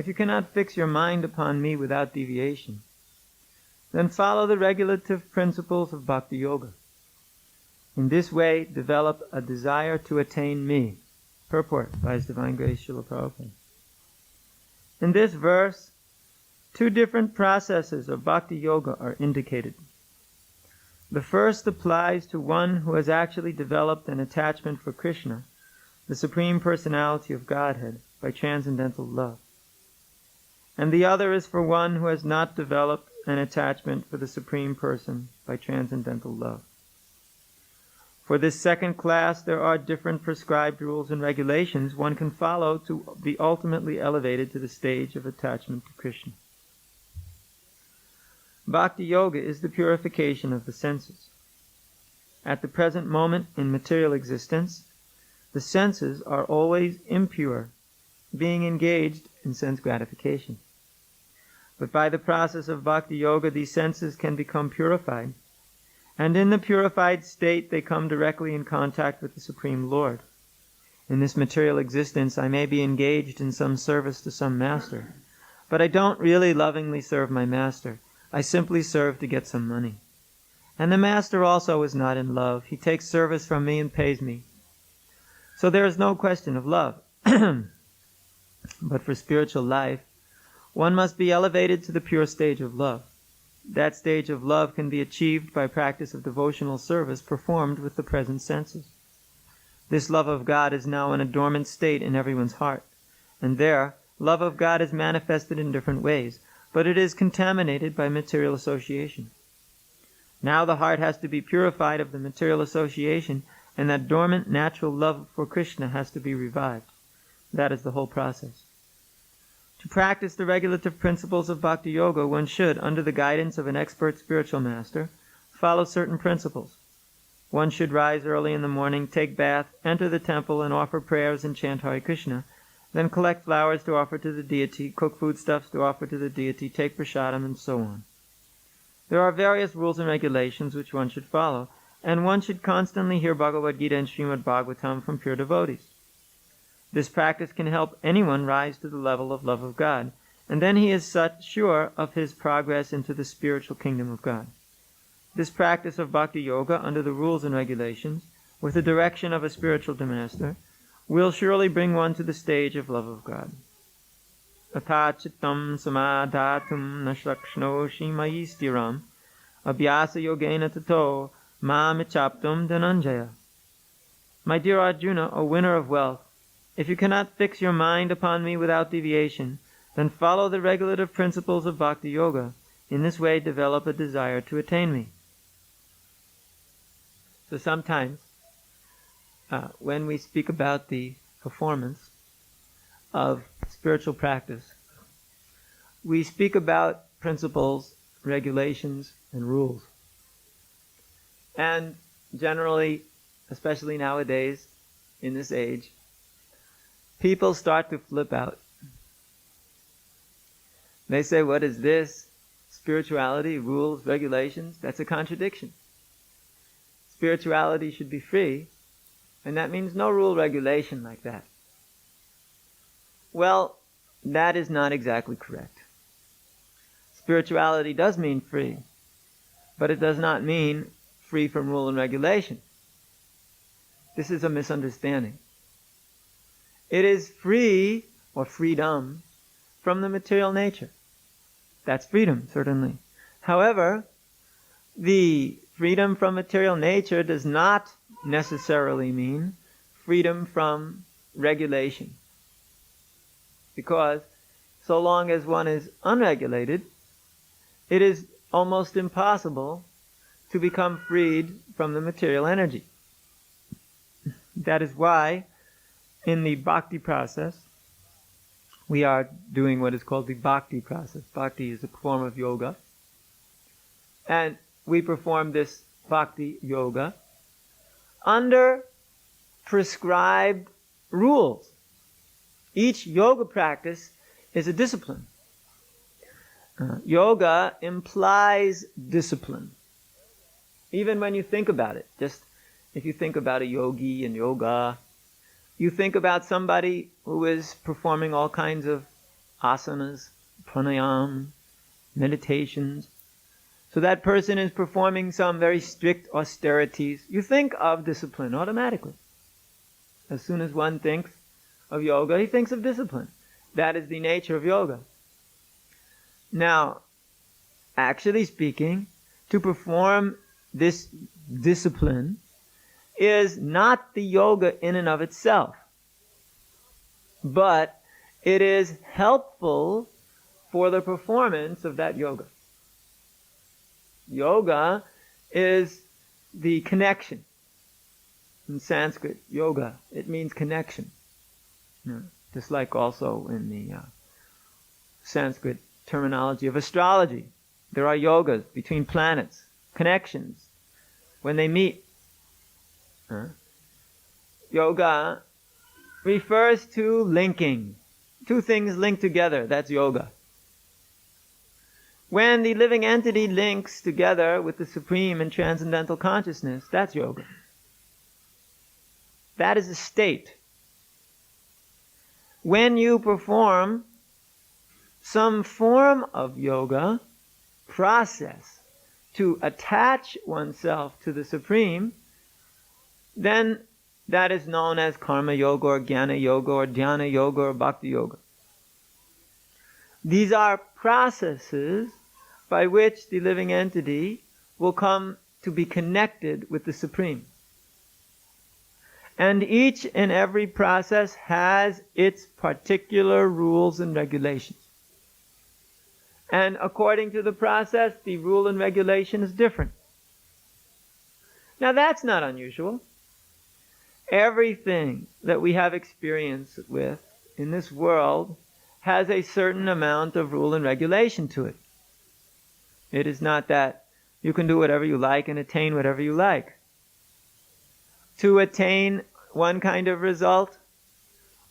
If you cannot fix your mind upon me without deviation, then follow the regulative principles of Bhakti Yoga. In this way, develop a desire to attain me. Purport by His Divine Grace Srila Prabhupada. In this verse, two different processes of Bhakti Yoga are indicated. The first applies to one who has actually developed an attachment for Krishna, the Supreme Personality of Godhead, by transcendental love. And the other is for one who has not developed an attachment for the Supreme Person by transcendental love. For this second class, there are different prescribed rules and regulations one can follow to be ultimately elevated to the stage of attachment to Krishna. Bhakti Yoga is the purification of the senses. At the present moment in material existence, the senses are always impure, being engaged in sense gratification. But by the process of Bhakti Yoga, these senses can become purified, and in the purified state they come directly in contact with the Supreme Lord. In this material existence, I may be engaged in some service to some master, but I don't really lovingly serve my master. I simply serve to get some money. And the master also is not in love. He takes service from me and pays me. So there is no question of love. But for spiritual life, one must be elevated to the pure stage of love. That stage of love can be achieved by practice of devotional service performed with the present senses. This love of God is now in a dormant state in everyone's heart, and there, love of God is manifested in different ways, but it is contaminated by material association. Now the heart has to be purified of the material association, and that dormant natural love for Krishna has to be revived. That is the whole process. To practice the regulative principles of Bhakti Yoga, one should, under the guidance of an expert spiritual master, follow certain principles. One should rise early in the morning, take bath, enter the temple, and offer prayers and chant Hare Krishna, then collect flowers to offer to the deity, cook foodstuffs to offer to the deity, take prasadam, and so on. There are various rules and regulations which one should follow, and one should constantly hear Bhagavad Gita and Srimad Bhagavatam from pure devotees. This practice can help anyone rise to the level of love of God, and then he is sure of his progress into the spiritual kingdom of God. This practice of Bhakti Yoga, under the rules and regulations, with the direction of a spiritual master, will surely bring one to the stage of love of God. Atachitam samadhatum nashrakshnoshi mayi stiram abhyasa yogena tato mamichaptum dhananjaya. My dear Arjuna, O winner of wealth, if you cannot fix your mind upon me without deviation, then follow the regulative principles of Bhakti Yoga. In this way, develop a desire to attain me. So sometimes, when we speak about the performance of spiritual practice, we speak about principles, regulations, and rules. And generally, especially nowadays, in this age, people start to flip out. They say, what is this? Spirituality, rules, regulations? That's a contradiction. Spirituality should be free, and that means no rule regulation like that. Well, that is not exactly correct. Spirituality does mean free, but it does not mean free from rule and regulation. This is a misunderstanding. It is free, or freedom, from the material nature. That's freedom, certainly. However, the freedom from material nature does not necessarily mean freedom from regulation. Because so long as one is unregulated, it is almost impossible to become freed from the material energy. That is why in the bhakti process, we are doing what is called the bhakti process. Bhakti is a form of yoga. And we perform this bhakti yoga under prescribed rules. Each yoga practice is a discipline. Yoga implies discipline. Even when you think about it, just if you think about a yogi and yoga, you think about somebody who is performing all kinds of asanas, pranayam, meditations. So that person is performing some very strict austerities. You think of discipline automatically. As soon as one thinks of yoga, he thinks of discipline. That is the nature of yoga. Now, actually speaking, to perform this discipline is not the yoga in and of itself, but it is helpful for the performance of that yoga. Yoga is the connection. In Sanskrit, yoga, it means connection. Just like also in the Sanskrit terminology of astrology. There are yogas between planets, connections, when they meet. Yoga refers to linking. Two things linked together, that's yoga. When the living entity links together with the supreme and transcendental consciousness, that's yoga. That is a state. When you perform some form of yoga process to attach oneself to the supreme, then that is known as karma yoga or jnana yoga or dhyana yoga or bhakti yoga. These are processes by which the living entity will come to be connected with the supreme. And each and every process has its particular rules and regulations. And according to the process, the rule and regulation is different. Now that's not unusual. Everything that we have experience with in this world has a certain amount of rule and regulation to it. It is not that you can do whatever you like and attain whatever you like. To attain one kind of result,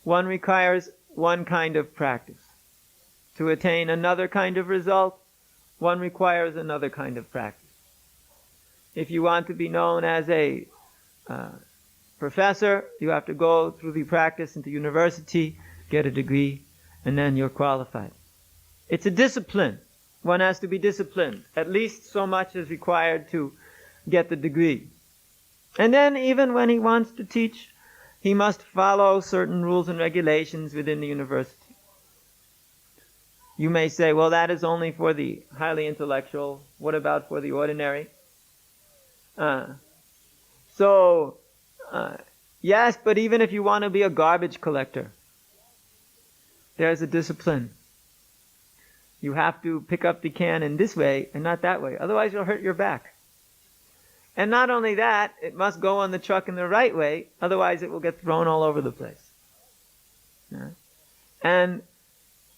one requires one kind of practice. To attain another kind of result, one requires another kind of practice. If you want to be known as a professor, you have to go through the practice into university, get a degree, and then you're qualified. It's a discipline. One has to be disciplined. At least so much is required to get the degree. And then even when he wants to teach, he must follow certain rules and regulations within the university. You may say, well, that is only for the highly intellectual. What about for the ordinary? Yes, but even if you want to be a garbage collector, there's a discipline. You have to pick up the can in this way and not that way. Otherwise, you'll hurt your back. And not only that, it must go on the truck in the right way. Otherwise, it will get thrown all over the place. And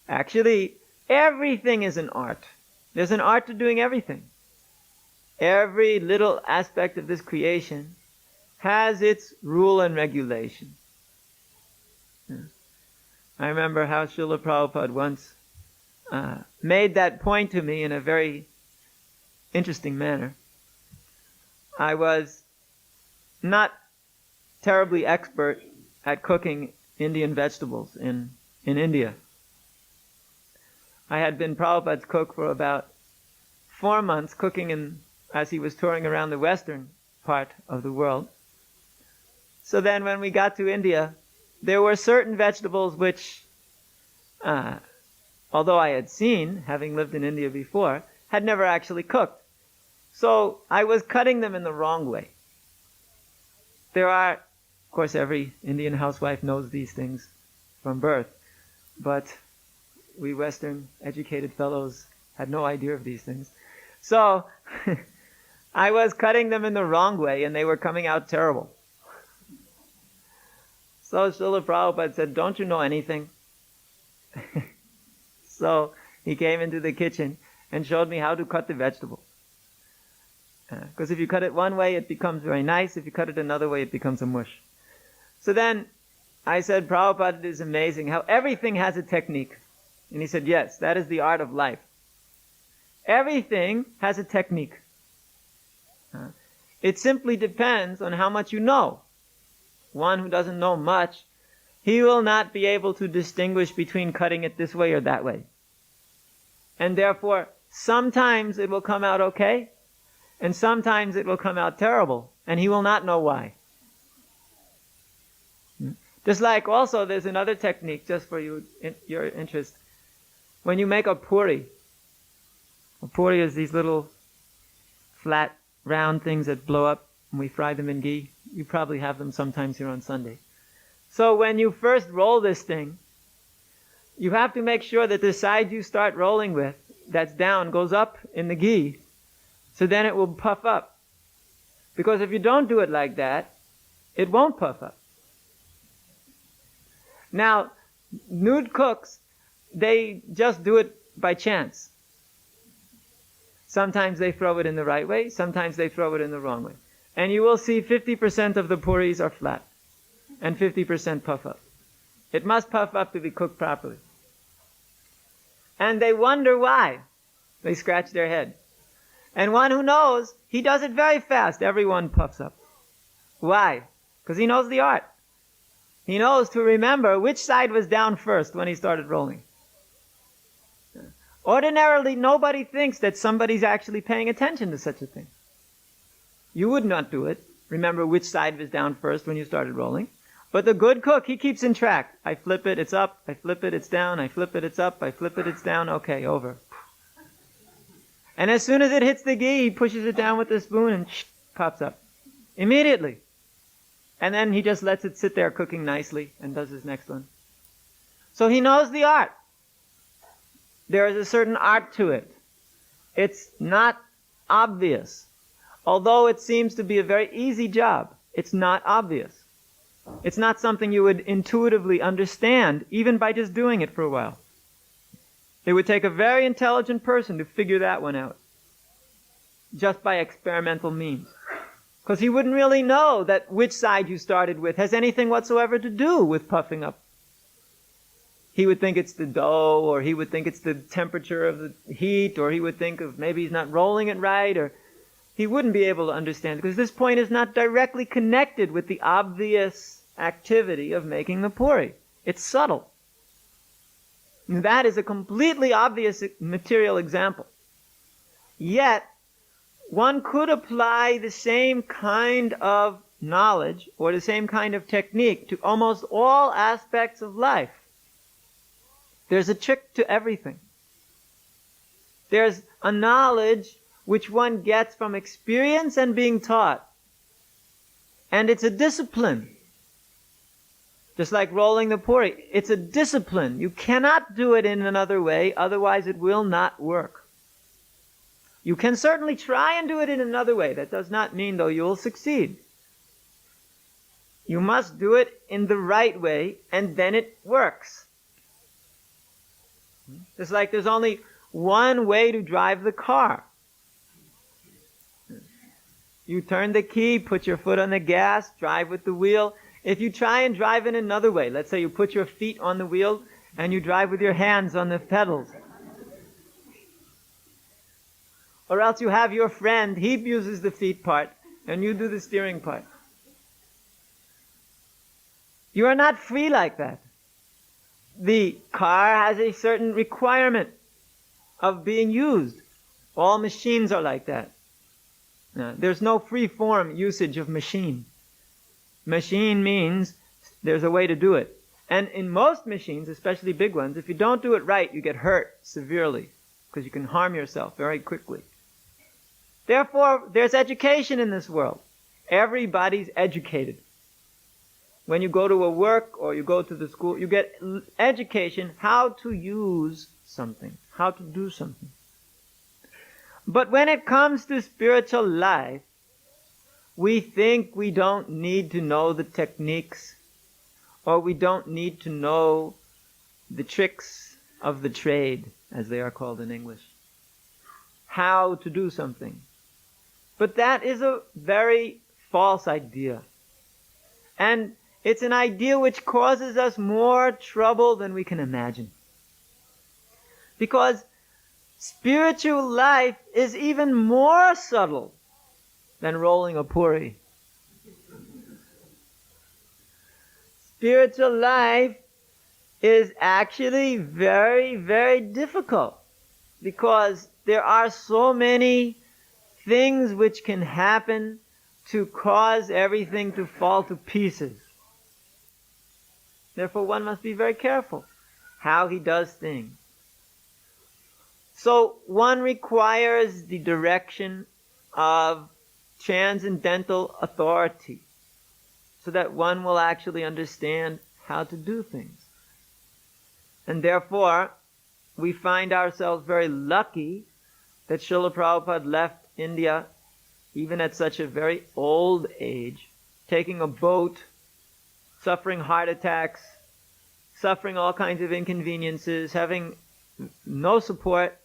actually, everything is an art. There's an art to doing everything. Every little aspect of this creation has its rule and regulation. I remember how Srila Prabhupada once made that point to me in a very interesting manner. I was not terribly expert at cooking Indian vegetables in India. I had been Prabhupada's cook for about 4 months, cooking as he was touring around the western part of the world. So then when we got to India, there were certain vegetables which, although I had seen, having lived in India before, had never actually cooked. So I was cutting them in the wrong way. Of course, every Indian housewife knows these things from birth, but we Western educated fellows had no idea of these things. So I was cutting them in the wrong way and they were coming out terrible. So Srila Prabhupada said, don't you know anything? So he came into the kitchen and showed me how to cut the vegetable. Because if you cut it one way, it becomes very nice. If you cut it another way, it becomes a mush. So then I said, Prabhupada, it is amazing how everything has a technique. And he said, yes, that is the art of life. Everything has a technique. It simply depends on how much you know. One who doesn't know much, he will not be able to distinguish between cutting it this way or that way. And therefore, sometimes it will come out okay, and sometimes it will come out terrible, and he will not know why. Just like also there's another technique, just for your interest. When you make a puri is these little flat, round things that blow up, and we fry them in ghee. You probably have them sometimes here on Sunday. So when you first roll this thing, you have to make sure that the side you start rolling with, that's down, goes up in the ghee, so then it will puff up. Because if you don't do it like that, it won't puff up. Now, nude cooks, they just do it by chance. Sometimes they throw it in the right way, sometimes they throw it in the wrong way. And you will see 50% of the puris are flat, and 50% puff up. It must puff up to be cooked properly. And they wonder why. They scratch their head. And one who knows, he does it very fast. Everyone puffs up. Why? Because he knows the art. He knows to remember which side was down first when he started rolling. Ordinarily, nobody thinks that somebody's actually paying attention to such a thing. You would not do it. Remember which side was down first when you started rolling. But the good cook, he keeps in track. I flip it, it's up. I flip it, it's down. I flip it, it's up. I flip it, it's down. Okay, over. And as soon as it hits the ghee, he pushes it down with the spoon and pops up. Immediately. And then he just lets it sit there cooking nicely and does his next one. So he knows the art. There is a certain art to it. It's not obvious. Although it seems to be a very easy job, it's not obvious. It's not something you would intuitively understand, even by just doing it for a while. It would take a very intelligent person to figure that one out, just by experimental means. Because he wouldn't really know that which side you started with has anything whatsoever to do with puffing up. He would think it's the dough, or he would think it's the temperature of the heat, or he would think of maybe he's not rolling it right, or he wouldn't be able to understand, because this point is not directly connected with the obvious activity of making the puri. It's subtle. And that is a completely obvious material example. Yet, one could apply the same kind of knowledge or the same kind of technique to almost all aspects of life. There's a trick to everything. There's a knowledge which one gets from experience and being taught. And it's a discipline. Just like rolling the puri. It's a discipline. You cannot do it in another way, otherwise it will not work. You can certainly try and do it in another way. That does not mean, though, you'll succeed. You must do it in the right way, and then it works. Just like there's only one way to drive the car. You turn the key, put your foot on the gas, drive with the wheel. If you try and drive in another way, let's say you put your feet on the wheel and you drive with your hands on the pedals. Or else you have your friend, he uses the feet part and you do the steering part. You are not free like that. The car has a certain requirement of being used. All machines are like that. There's no free-form usage of machine. Machine means there's a way to do it. And in most machines, especially big ones, if you don't do it right, you get hurt severely because you can harm yourself very quickly. Therefore, there's education in this world. Everybody's educated. When you go to a work or you go to the school, you get education how to use something, how to do something. But when it comes to spiritual life, we think we don't need to know the techniques, or we don't need to know the tricks of the trade, as they are called in English. How to do something. But that is a very false idea. And it's an idea which causes us more trouble than we can imagine. Because spiritual life is even more subtle than rolling a puri. spiritual life is actually very, very difficult, because there are so many things which can happen to cause everything to fall to pieces. Therefore, one must be very careful how he does things. So one requires the direction of transcendental authority, so that one will actually understand how to do things. And therefore, we find ourselves very lucky that Srila Prabhupada left India even at such a very old age, taking a boat, suffering heart attacks, suffering all kinds of inconveniences, having no support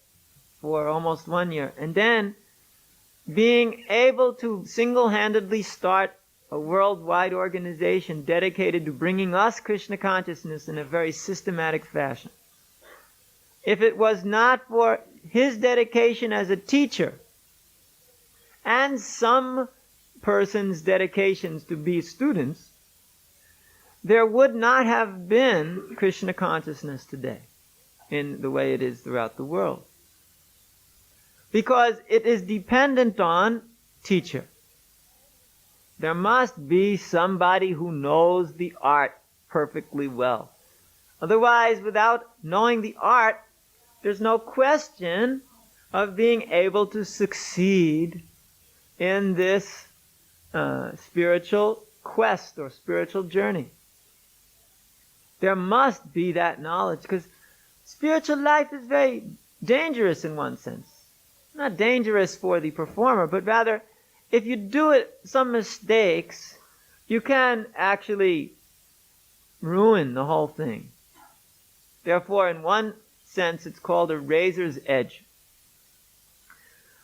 for almost 1 year, and then being able to single-handedly start a worldwide organization dedicated to bringing us Krishna consciousness in a very systematic fashion. If it was not for his dedication as a teacher and some persons' dedications to be students, there would not have been Krishna consciousness today in the way it is throughout the world. Because it is dependent on teacher. There must be somebody who knows the art perfectly well. Otherwise, without knowing the art, there's no question of being able to succeed in this spiritual quest or spiritual journey. There must be that knowledge, because spiritual life is very dangerous in one sense. Not dangerous for the performer, but rather, if you do some mistakes, you can actually ruin the whole thing. Therefore, in one sense, it's called a razor's edge.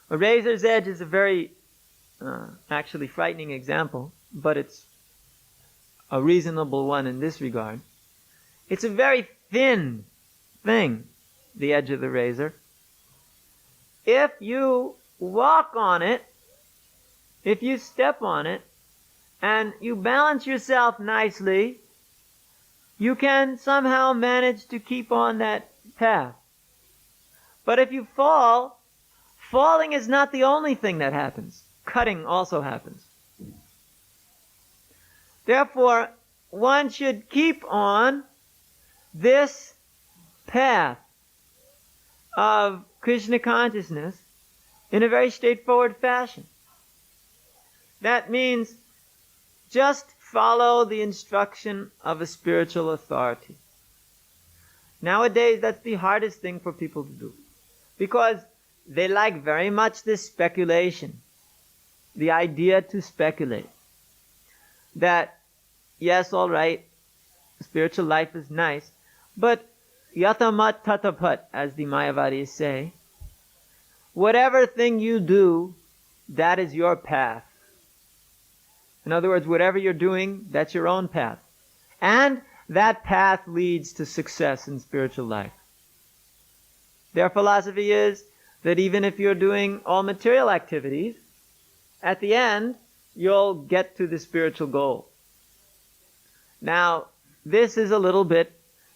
A razor's edge is a very, actually frightening example, but it's a reasonable one in this regard. It's a very thin thing, the edge of the razor. If you walk on it, if you step on it, and you balance yourself nicely, you can somehow manage to keep on that path. But if you fall, falling is not the only thing that happens. Cutting also happens. Therefore, one should keep on this path of Krishna consciousness in a very straightforward fashion. That means just follow the instruction of a spiritual authority. Nowadays, that's the hardest thing for people to do, because they like very much this speculation, the idea to speculate. That, yes, all right, spiritual life is nice, but yatamat tatapat, as the Mayavadis say, whatever thing you do, that is your path. In other words, whatever you're doing, that's your own path. And that path leads to success in spiritual life. Their philosophy is that even if you're doing all material activities, at the end, you'll get to the spiritual goal. Now, this is a little bit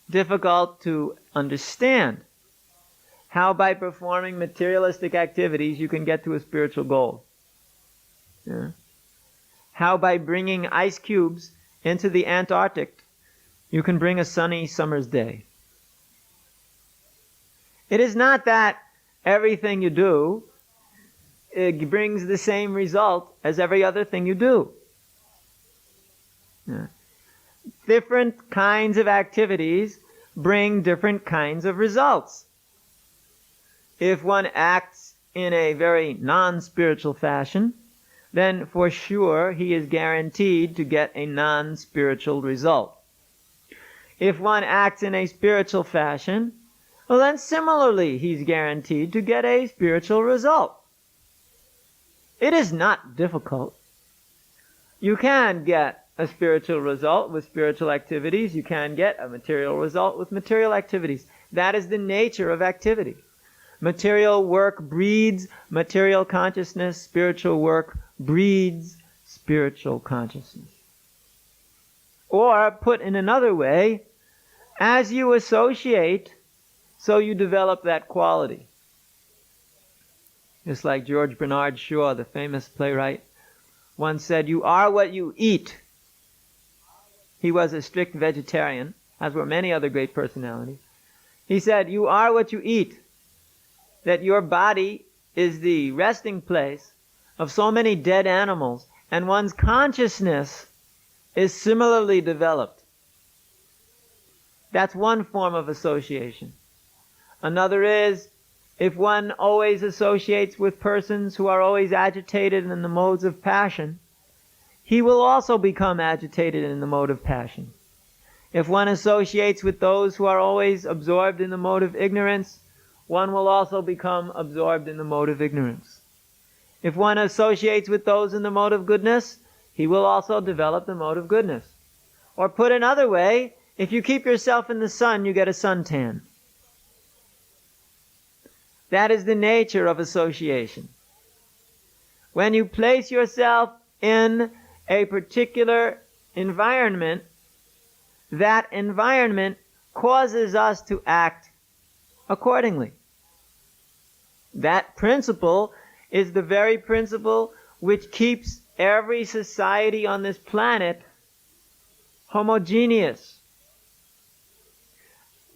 difficult to understand. How by performing materialistic activities you can get to a spiritual goal. Yeah. How by bringing ice cubes into the Antarctic you can bring a sunny summer's day. It is not that everything you do it brings the same result as every other thing you do. Yeah. Different kinds of activities bring different kinds of results. If one acts in a very non-spiritual fashion, then for sure he is guaranteed to get a non-spiritual result. If one acts in a spiritual fashion, well then similarly he's guaranteed to get a spiritual result. It is not difficult. You can get a spiritual result with spiritual activities. You can get a material result with material activities. That is the nature of activity. Material work breeds material consciousness. Spiritual work breeds spiritual consciousness. Or, put in another way, as you associate, so you develop that quality. Just like George Bernard Shaw, the famous playwright, once said, "You are what you eat." He was a strict vegetarian, as were many other great personalities. He said, "You are what you eat." That your body is the resting place of so many dead animals, and one's consciousness is similarly developed. That's one form of association. Another is, if one always associates with persons who are always agitated in the modes of passion, he will also become agitated in the mode of passion. If one associates with those who are always absorbed in the mode of ignorance, one will also become absorbed in the mode of ignorance. If one associates with those in the mode of goodness, he will also develop the mode of goodness. Or put another way, if you keep yourself in the sun, you get a suntan. That is the nature of association. When you place yourself in a particular environment, that environment causes us to act accordingly. That principle is the very principle which keeps every society on this planet homogeneous.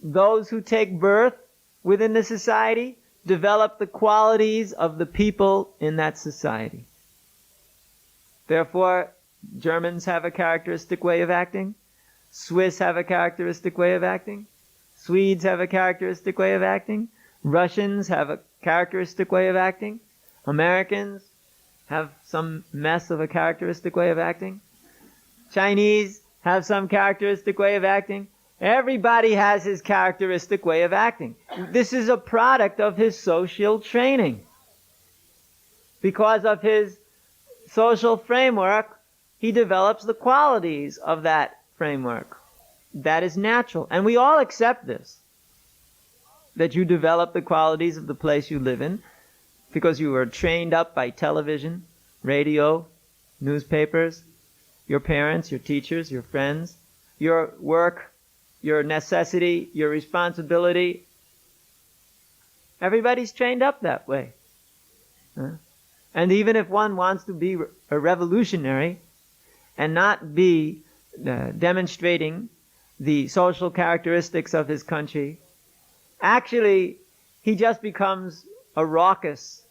Those who take birth within the society develop the qualities of the people in that society. Therefore, Germans have a characteristic way of acting. Swiss have a characteristic way of acting. Swedes have a characteristic way of acting. Russians have a characteristic way of acting. Americans have some mess of a characteristic way of acting. Chinese have some characteristic way of acting. Everybody has his characteristic way of acting. This is a product of his social training. Because of his social framework, he develops the qualities of that framework. That is natural. And we all accept this. That you develop the qualities of the place you live in because you were trained up by television, radio, newspapers, your parents, your teachers, your friends, your work, your necessity, your responsibility. Everybody's trained up that way. And even if one wants to be a revolutionary and not be demonstrating the social characteristics of his country, actually he just becomes a raucous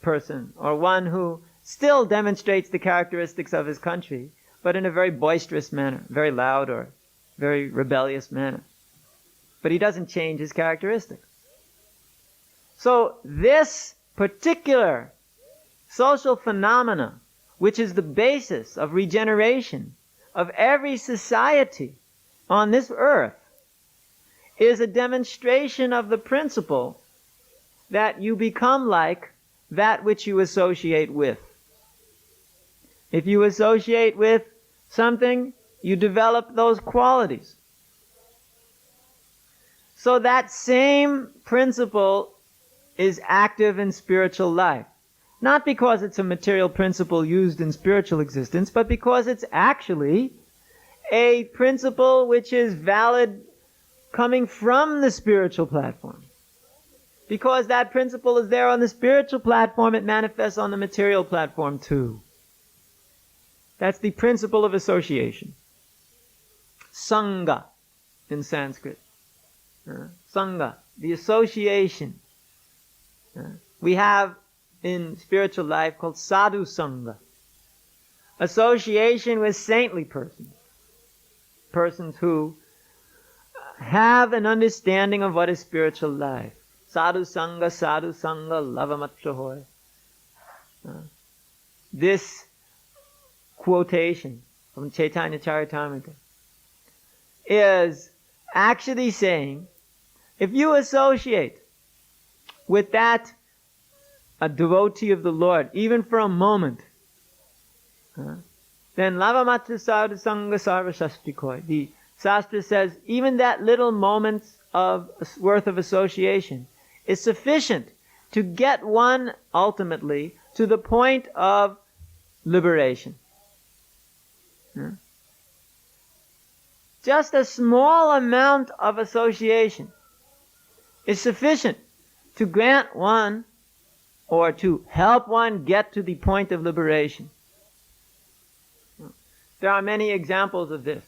person, or one who still demonstrates the characteristics of his country, but in a very boisterous manner, very loud or very rebellious manner. But he doesn't change his characteristics. So this particular social phenomena, which is the basis of regeneration of every society on this earth, is a demonstration of the principle that you become like that which you associate with. If you associate with something, you develop those qualities. So that same principle is active in spiritual life. Not because it's a material principle used in spiritual existence, but because it's actually a principle which is valid coming from the spiritual platform. Because that principle is there on the spiritual platform, it manifests on the material platform too. That's the principle of association. Sangha in Sanskrit. Sangha, the association. We have in spiritual life called sadhu sangha. Association with saintly persons. Persons who have an understanding of what is spiritual life. Sadhu sangha, lavamatra hoy. This quotation from Chaitanya Charitamrita is actually saying, if you associate with that a devotee of the Lord, even for a moment, then lavamatra sadhu sangha sarva shastikoi. The Shastra says even that little moment of worth of association is sufficient to get one ultimately to the point of liberation. Just a small amount of association is sufficient to grant one or to help one get to the point of liberation. There are many examples of this.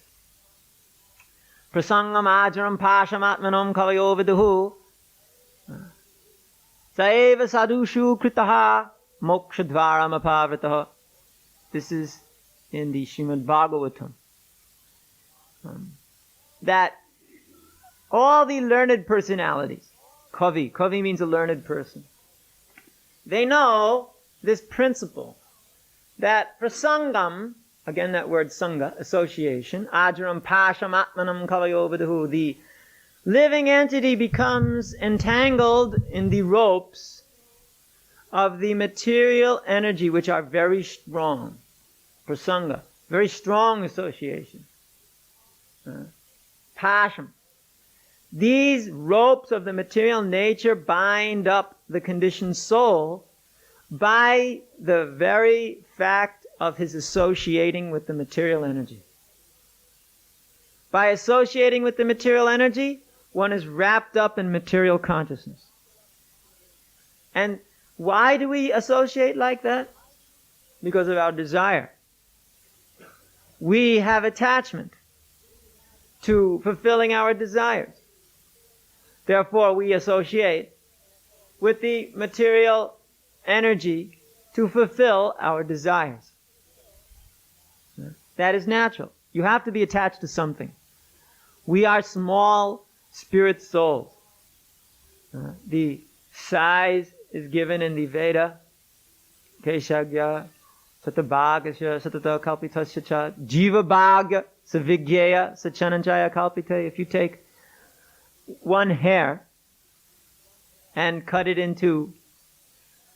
Prasangam ajaram pasham atmanam kavayo viduhu saeva sadhushu kritaha mokshadvaram apavritaha. This is in the Srimad Bhagavatam. That all the learned personalities, kavi means a learned person, they know this principle that prasangam, again that word sangha, association, ajaram pasham atmanam kavayo viduhu, the living entity becomes entangled in the ropes of the material energy, which are very strong. Prasanga, very strong association. Pasham. These ropes of the material nature bind up the conditioned soul by the very fact of his associating with the material energy. By associating with the material energy, one is wrapped up in material consciousness. And why do we associate like that? Because of our desire. We have attachment to fulfilling our desires. Therefore, we associate with the material energy to fulfill our desires. That is natural. You have to be attached to something. We are small spirit souls. The size is given in the Veda. Keshagya, Satabhagasya, Satata Kalpitasya cha, Jiva Bhagya, Savigyeya, Sachananjaya Kalpite. If you take one hair and cut it into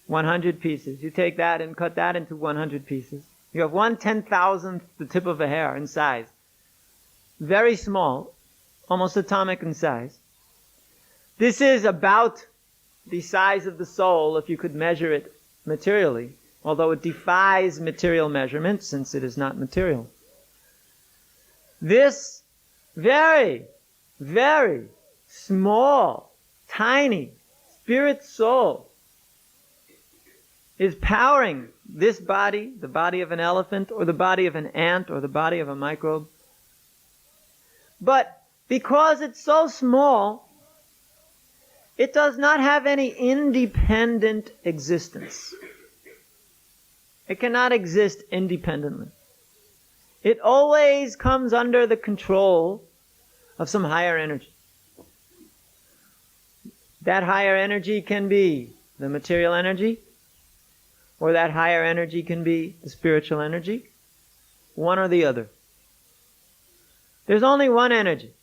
100 pieces, you take that and cut that into 100 pieces. You have 1/10,000th the tip of a hair in size. Very small, almost atomic in size. This is about the size of the soul if you could measure it materially, although it defies material measurement since it is not material. This very, very small, tiny spirit soul is powering this body, the body of an elephant, or the body of an ant, or the body of a microbe. But because it's so small, it does not have any independent existence. It cannot exist independently. It always comes under the control of some higher energy. That higher energy can be the material energy, or that higher energy can be the spiritual energy, one or the other. There's only one energy.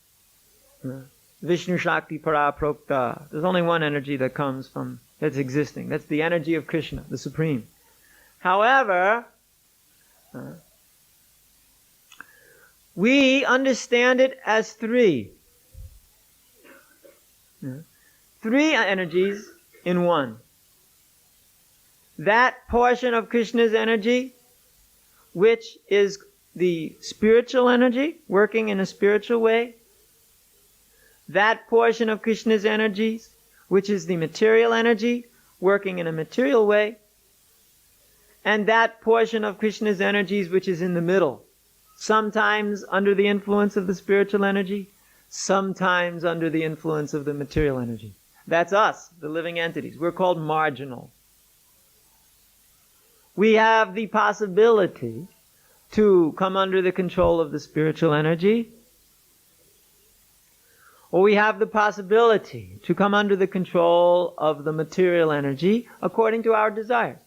Vishnu Shakti Para Prokta. There's only one energy that comes from, that's existing. That's the energy of Krishna, the Supreme. However, we understand it as three. Three energies in one. That portion of Krishna's energy, which is the spiritual energy, working in a spiritual way. That portion of Krishna's energies, which is the material energy, working in a material way. And that portion of Krishna's energies which is in the middle, sometimes under the influence of the spiritual energy, sometimes under the influence of the material energy. That's us, the living entities. We're called marginal. We have the possibility to come under the control of the spiritual energy, or we have the possibility to come under the control of the material energy according to our desires.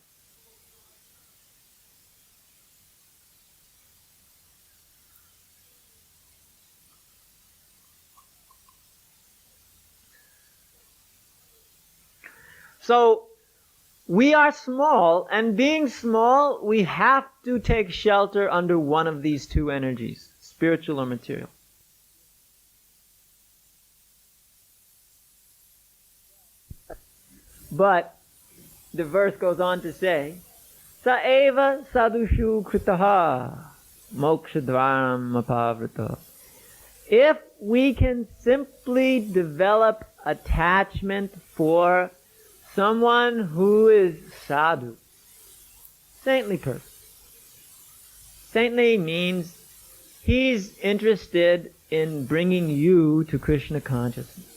So, we are small, and being small, we have to take shelter under one of these two energies, spiritual or material. But the verse goes on to say, Saeva sadhushu kritaha mokshadvaram apavrita. If we can simply develop attachment for someone who is sadhu, saintly person. Saintly means he's interested in bringing you to Krishna consciousness.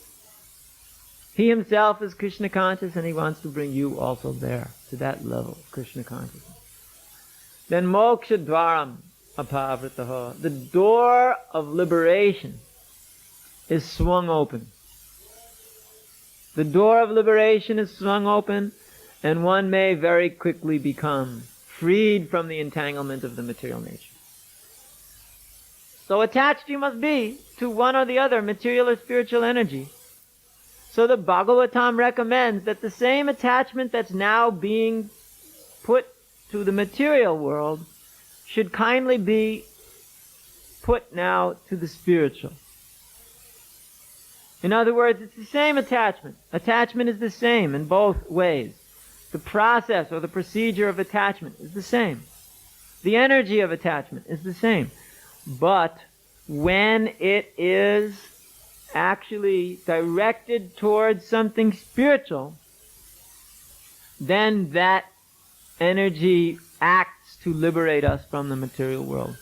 He himself is Krishna conscious and he wants to bring you also there, to that level of Krishna consciousness. Then moksha dwaram apavritaha. The door of liberation is swung open. The door of liberation is swung open, and one may very quickly become freed from the entanglement of the material nature. So attached you must be to one or the other, material or spiritual energy. So the Bhagavatam recommends that the same attachment that's now being put to the material world should kindly be put now to the spiritual. In other words, it's the same attachment. Attachment is the same in both ways. The process or the procedure of attachment is the same. The energy of attachment is the same. But when it is actually directed towards something spiritual, then that energy acts to liberate us from the material world.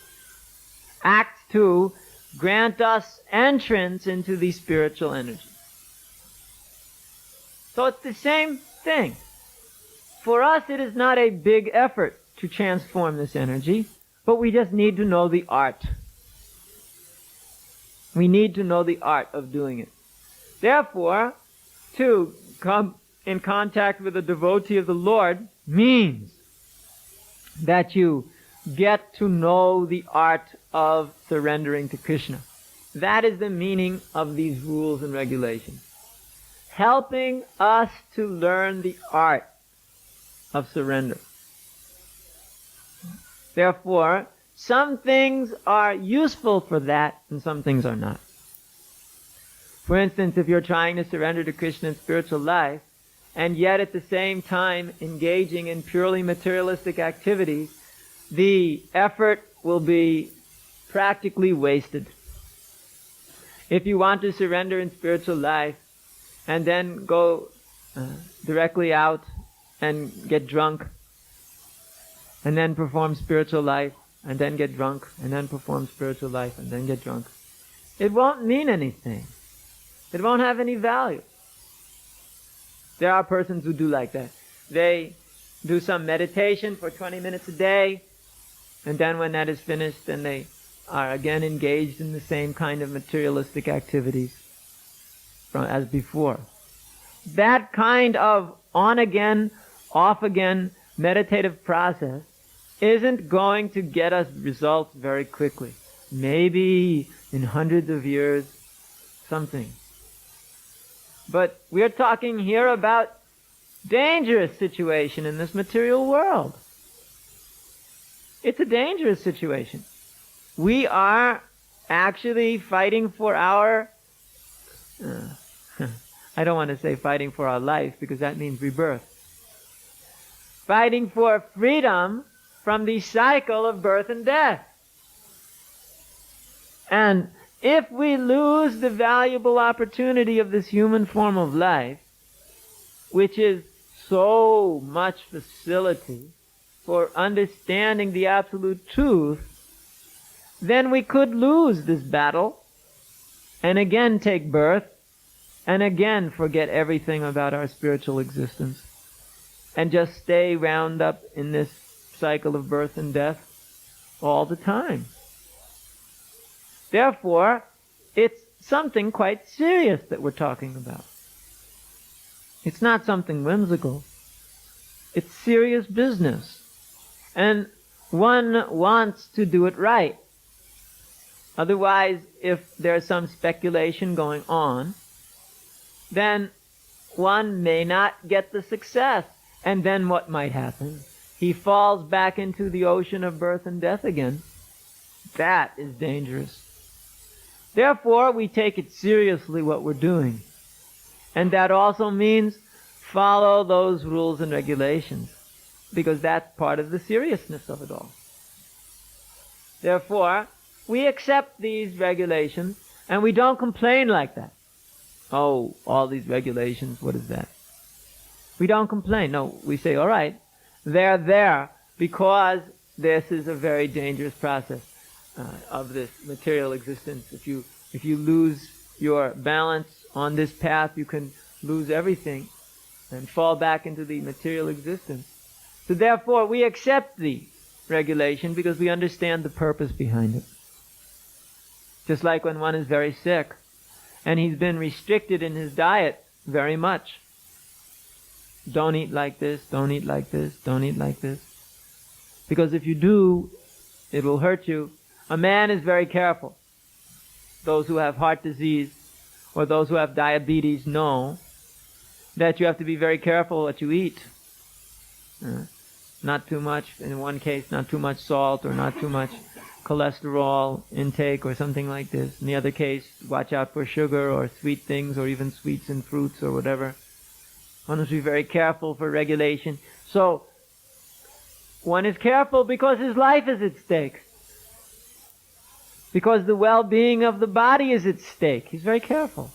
Acts to grant us entrance into the spiritual energy. So it's the same thing. For us, it is not a big effort to transform this energy, but we just need to know the art. We need to know the art of doing it. Therefore, to come in contact with a devotee of the Lord means that you get to know the art of surrendering to Krishna. That is the meaning of these rules and regulations. Helping us to learn the art of surrender. Therefore, some things are useful for that and some things are not. For instance, if you're trying to surrender to Krishna in spiritual life and yet at the same time engaging in purely materialistic activities, the effort will be practically wasted. If you want to surrender in spiritual life and then go directly out and get drunk and then perform spiritual life and then get drunk and then perform spiritual life and then get drunk, it won't mean anything. It won't have any value. There are persons who do like that. They do some meditation for 20 minutes a day, and then when that is finished, then they are again engaged in the same kind of materialistic activities as before. That kind of on-again, off-again meditative process isn't going to get us results very quickly. Maybe in hundreds of years, something. But we're talking here about dangerous situation in this material world. It's a dangerous situation. We are actually fighting for our, I don't want to say fighting for our life because that means rebirth. Fighting for freedom from the cycle of birth and death. And if we lose the valuable opportunity of this human form of life, which is so much facility for understanding the absolute truth, then we could lose this battle and again take birth and again forget everything about our spiritual existence and just stay wound up in this cycle of birth and death all the time. Therefore, it's something quite serious that we're talking about. It's not something whimsical. It's serious business. And one wants to do it right. Otherwise, if there's some speculation going on, then one may not get the success. And then what might happen? He falls back into the ocean of birth and death again. That is dangerous. Therefore, we take it seriously what we're doing. And that also means follow those rules and regulations, because that's part of the seriousness of it all. Therefore, we accept these regulations And we don't complain like that. Oh, all these regulations, what is that? We don't complain. No, we say, all right, they're there because this is a very dangerous process of this material existence. If you lose your balance on this path, you can lose everything and fall back into the material existence. So therefore, we accept the regulation because we understand the purpose behind it. Just like when one is very sick and he's been restricted in his diet very much. Don't eat like this, don't eat like this, don't eat like this. Because if you do, it will hurt you. A man is very careful. Those who have heart disease or those who have diabetes know that you have to be very careful what you eat. Not too much, in one case, not too much salt or not too much cholesterol intake or something like this. In the other case, watch out for sugar or sweet things or even sweets in fruits or whatever. One must be very careful for regulation. So, one is careful because his life is at stake. Because the well-being of the body is at stake. He's very careful.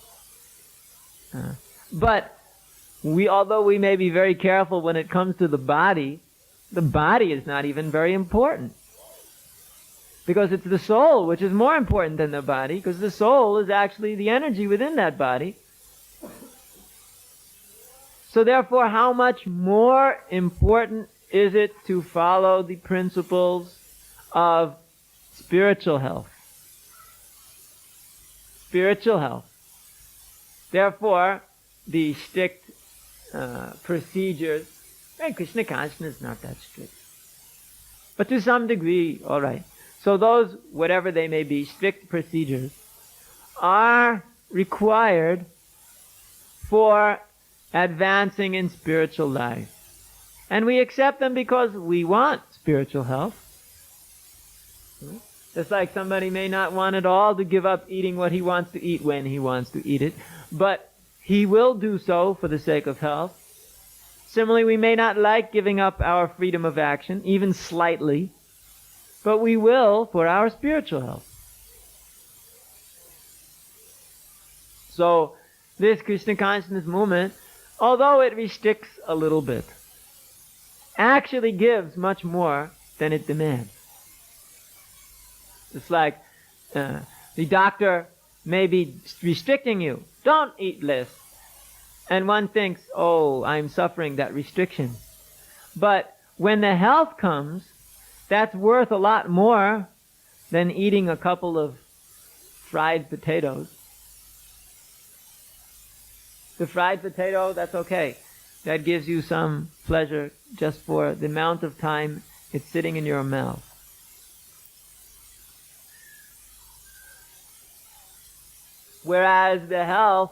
But although we may be very careful when it comes to the body is not even very important. Because it's the soul which is more important than the body, because the soul is actually the energy within that body. So therefore, how much more important is it to follow the principles of spiritual health? Spiritual health. Therefore, the strict procedures, and Krishna consciousness is not that strict. But to some degree, all right. So those, whatever they may be, strict procedures are required for advancing in spiritual life. And we accept them because we want spiritual health. Just like somebody may not want at all to give up eating what he wants to eat when he wants to eat it, but he will do so for the sake of health. Similarly, we may not like giving up our freedom of action, even slightly, but we will for our spiritual health. So, this Krishna consciousness movement, although it restricts a little bit, actually gives much more than it demands. It's like the doctor may be restricting you. Don't eat this. And one thinks, oh, I'm suffering that restriction. But when the health comes, that's worth a lot more than eating a couple of fried potatoes. The fried potato, that's okay. That gives you some pleasure just for the amount of time it's sitting in your mouth. Whereas the health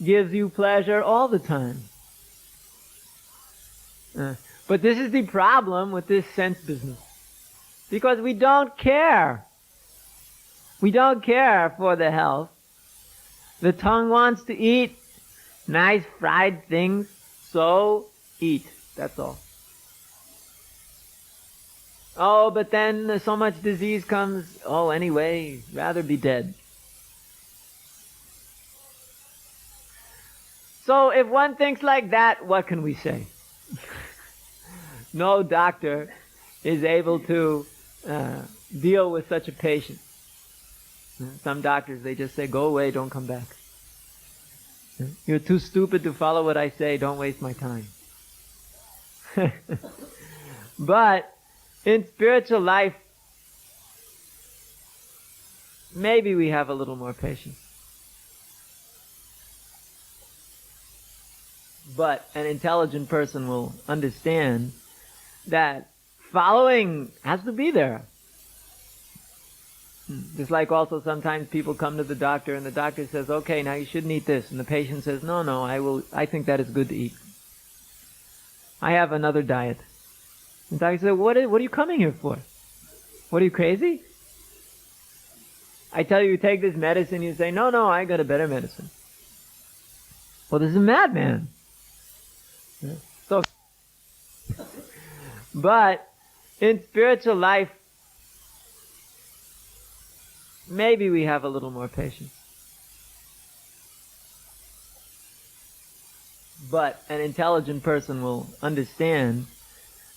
gives you pleasure all the time. But this is the problem with this sense business. Because we don't care. We don't care for the health. The tongue wants to eat nice fried things, so eat. That's all. Oh, but then so much disease comes. Oh, anyway, rather be dead. So if one thinks like that, what can we say? No doctor is able to deal with such a patient. Some doctors, they just say, go away, don't come back. You're too stupid to follow what I say, don't waste my time. But in spiritual life, maybe we have a little more patience. But an intelligent person will understand that following has to be there. Just like also sometimes people come to the doctor and the doctor says, okay, now you shouldn't eat this. And the patient says, no, I think that is good to eat. I have another diet. And the doctor says, what are you coming here for? What, are you crazy? I tell you, take this medicine, you say, no, I got a better medicine. Well, this is a madman. So, but in spiritual life, maybe we have a little more patience. But an intelligent person will understand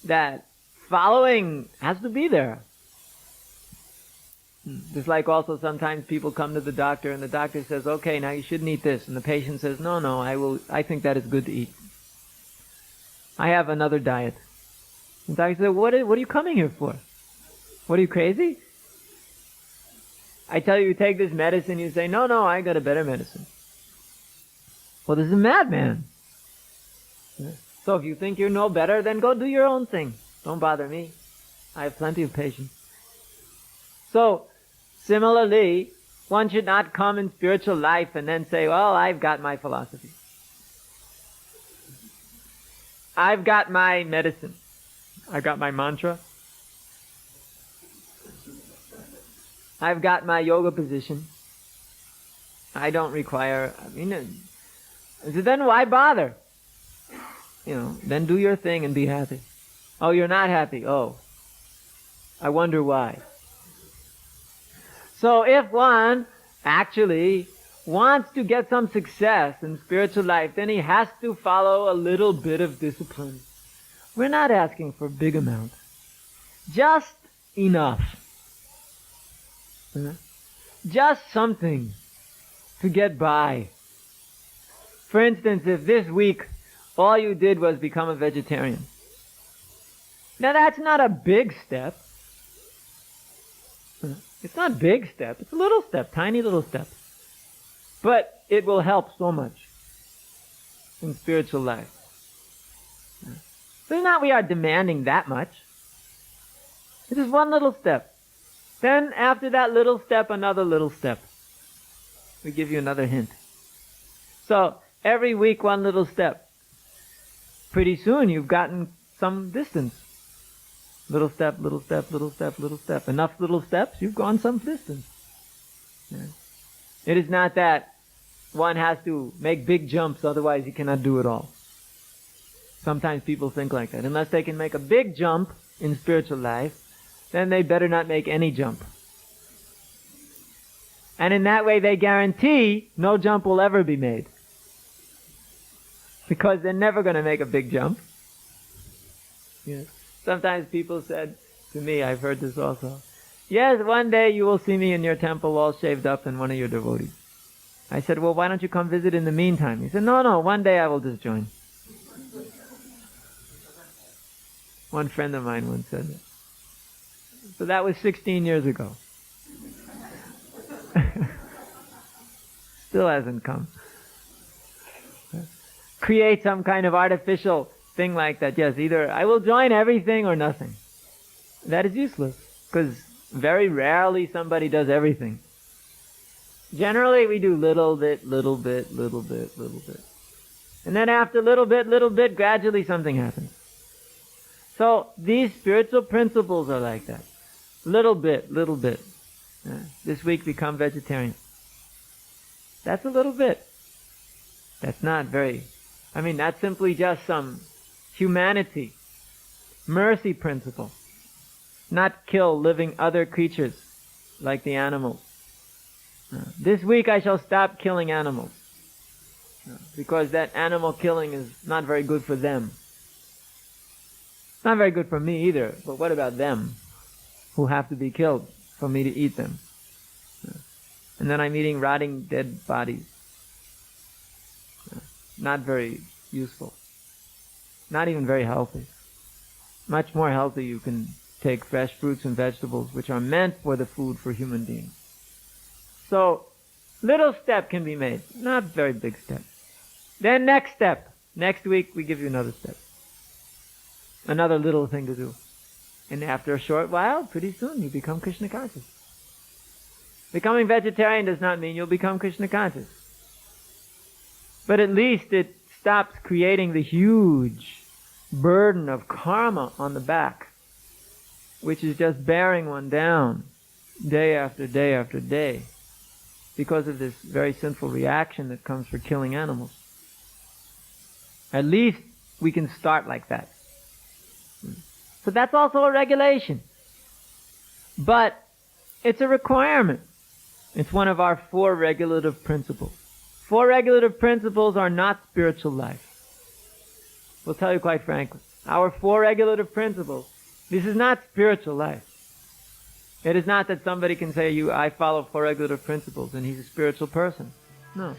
that following has to be there. Just like also sometimes people come to the doctor and the doctor says, okay, now you shouldn't eat this. And the patient says, no, I think that is good to eat. I have another diet. And the doctor says, what are you coming here for? What, are you crazy? I tell you, take this medicine, you say, no, I got a better medicine. Well, this is a madman. So if you think you know better, then go do your own thing. Don't bother me. I have plenty of patience. So, similarly, one should not come in spiritual life and then say, well, I've got my philosophy. I've got my medicine. I've got my mantra. I've got my yoga position. I don't require, so then why bother? Then do your thing and be happy. Oh, you're not happy. Oh, I wonder why. So if one actually wants to get some success in spiritual life, then he has to follow a little bit of discipline. We're not asking for big amounts. Just enough. Just something to get by. For instance, if this week all you did was become a vegetarian. Now that's not a big step. It's not a big step. It's a little step, tiny little step. But it will help so much in spiritual life. So it's not we are demanding that much. It's just one little step. Then after that little step, another little step. We give you another hint. So every week, one little step. Pretty soon you've gotten some distance. Little step, little step, little step, little step. Enough little steps, you've gone some distance. It is not that one has to make big jumps, otherwise you cannot do it all. Sometimes people think like that. Unless they can make a big jump in spiritual life, then they better not make any jump. And in that way they guarantee no jump will ever be made. Because they're never going to make a big jump. Sometimes people said to me, I've heard this also, yes, one day you will see me in your temple all shaved up and one of your devotees. I said, well, why don't you come visit in the meantime? He said, no, one day I will just join. One friend of mine once said that. So that was 16 years ago. Still hasn't come. Create some kind of artificial thing like that. Yes, either I will join everything or nothing. That is useless, because very rarely somebody does everything. Generally we do little bit, little bit, little bit, little bit. And then after little bit, gradually something happens. So these spiritual principles are like that. Little bit, little bit. This week become vegetarian. That's a little bit. That's not very... that's simply just some humanity, mercy principle. Not kill living other creatures like the animals. This week I shall stop killing animals. Because that animal killing is not very good for them. It's not very good for me either, but what about them who have to be killed for me to eat them? And then I'm eating rotting dead bodies. Not very useful. Not even very healthy. Much more healthy you can take fresh fruits and vegetables which are meant for the food for human beings. So, little step can be made. Not very big step. Then next step. Next week we give you another step. Another little thing to do. And after a short while, pretty soon you become Krishna conscious. Becoming vegetarian does not mean you'll become Krishna conscious. But at least it stops creating the huge burden of karma on the back, which is just bearing one down day after day after day because of this very sinful reaction that comes for killing animals. At least we can start like that. So that's also a regulation. But it's a requirement. It's one of our 4 regulative principles. 4 regulative principles are not spiritual life. We'll tell you quite frankly. Our four regulative principles. This is not spiritual life. It is not that somebody can say, I follow four regulative principles and he's a spiritual person. No.